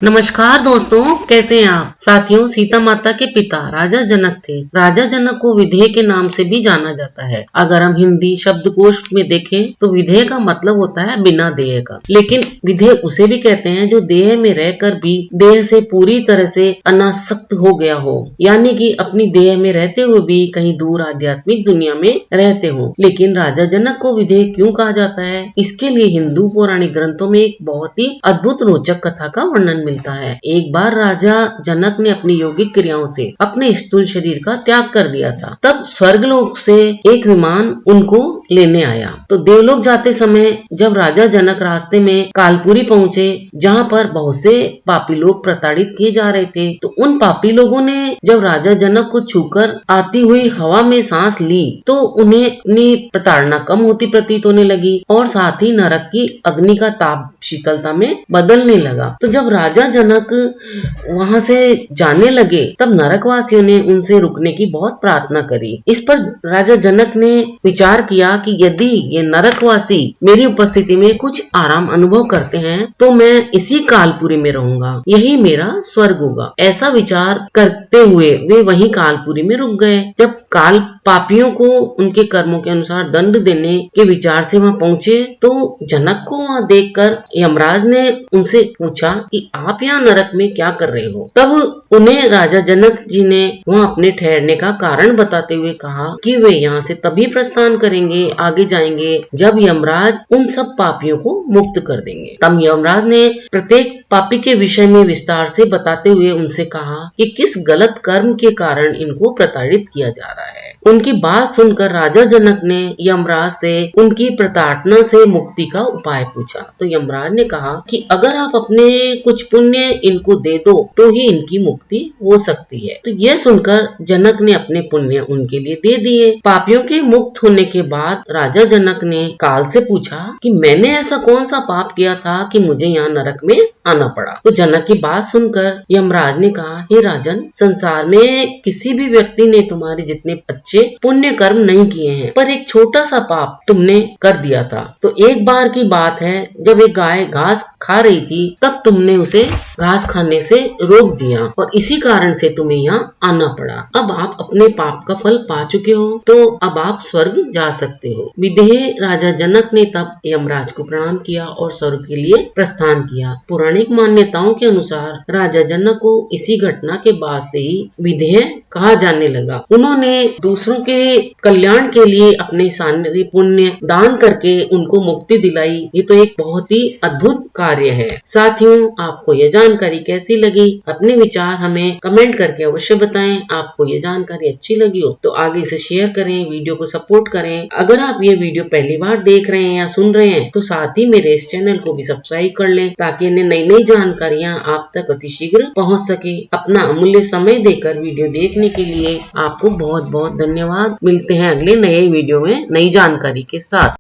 नमस्कार दोस्तों, कैसे हैं आप। साथियों, सीता माता के पिता राजा जनक थे। राजा जनक को विधेय के नाम से भी जाना जाता है। अगर हम हिंदी शब्दकोश में देखें तो विधेय का मतलब होता है बिना देह का। लेकिन विधेय उसे भी कहते हैं जो देह में रहकर भी देह से पूरी तरह से अनासक्त हो गया हो, यानी कि अपनी देह में रहते हुए भी कहीं दूर आध्यात्मिक दुनिया में रहते हो। लेकिन राजा जनक को विधेय क्यों कहा जाता है, इसके लिए हिंदू पौराणिक ग्रंथों में एक बहुत ही अद्भुत रोचक कथा का वर्णन मिलता है। एक बार राजा जनक ने अपनी यौगिक क्रियाओं से अपने स्थूल शरीर का त्याग कर दिया था। तब स्वर्गलोक से एक विमान उनको लेने आया। तो देवलोक जाते समय जब राजा जनक रास्ते में कालपुरी पहुंचे, जहां पर बहुत से पापी लोग प्रताड़ित किए जा रहे थे, तो उन पापी लोगों ने जब राजा जनक को छूकर आती हुई हवा में सांस ली तो उन्हें अपनी प्रताड़ना कम होती प्रतीत होने लगी और साथ ही नरक की अग्नि का ताप शीतलता में बदलने लगा। तो जब राजा जनक वहां से जाने लगे तब नरकवासियों ने उनसे रुकने की बहुत प्रार्थना करी। इस पर राजा जनक ने विचार किया कि यदि ये नरकवासी मेरी उपस्थिति में कुछ आराम अनुभव करते हैं तो मैं इसी कालपुरी में रहूंगा, यही मेरा स्वर्ग होगा। ऐसा विचार करते हुए वे वहीं कालपुरी में रुक गए। जब काल पापियों को उनके कर्मों के अनुसार दंड देने के विचार से वहां पहुंचे तो जनक को वहां देखकर यमराज ने उनसे पूछा कि आप यहाँ नरक में क्या कर रहे हो। तब उन्हें राजा जनक जी ने वहां अपने ठहरने का कारण बताते हुए कहा कि वे यहाँ से तभी प्रस्थान करेंगे, आगे जाएंगे, जब यमराज उन सब पापियों को मुक्त कर देंगे। तब यमराज ने प्रत्येक पापी के विषय में विस्तार से बताते हुए उनसे कहा कि किस गलत कर्म के कारण इनको प्रताड़ित किया जा रहा है। उनकी बात सुनकर राजा जनक ने यमराज से उनकी प्रताड़ना से मुक्ति का उपाय पूछा। तो यमराज ने कहा कि अगर आप अपने कुछ पुण्य इनको दे दो तो ही इनकी मुक्ति हो सकती है। तो यह सुनकर जनक ने अपने पुण्य उनके लिए दे दिए। पापियों के मुक्त होने के बाद राजा जनक ने काल से पूछा कि मैंने ऐसा कौन सा पाप किया था कि मुझे यहाँ नरक में आना पड़ा। तो जनक की बात सुनकर यमराज ने कहा, हे राजन, संसार में किसी भी व्यक्ति ने तुम्हारे जितने अच्छे पुण्य कर्म नहीं किए हैं, पर एक छोटा सा पाप तुमने कर दिया था। तो एक बार की बात है, जब एक गाय घास खा रही थी तब तुमने उसे घास खाने से रोक दिया और इसी कारण से तुम्हें यहाँ आना पड़ा। अब आप अपने पाप का फल पा चुके हो तो अब आप स्वर्ग जा सकते हो। विधेय राजा जनक ने तब यमराज को प्रणाम किया और स्वर्ग के लिए प्रस्थान किया। पौराणिक मान्यताओं के अनुसार राजा जनक को इसी घटना के बाद से ही विधेय कहा जाने लगा। उन्होंने दूसरों के कल्याण के लिए अपने सारे पुण्य दान करके उनको मुक्ति दिलाई। ये तो एक बहुत ही अद्भुत कार्य है। साथियों, आपको यह जानकारी कैसी लगी, अपने विचार हमें कमेंट करके अवश्य बताएं। आपको ये जानकारी अच्छी लगी हो तो आगे से शेयर करें, वीडियो को सपोर्ट करें। अगर आप ये वीडियो पहली बार देख रहे हैं या सुन रहे हैं तो साथ ही मेरे इस चैनल को भी सब्सक्राइब कर लें ताकि इन्हें नई नई जानकारियां आप तक अतिशीघ्र पहुंच सके। अपना अमूल्य समय देकर वीडियो देखने के लिए आपको बहुत बहुत धन्यवाद। मिलते हैं अगले नए वीडियो में नई जानकारी के साथ।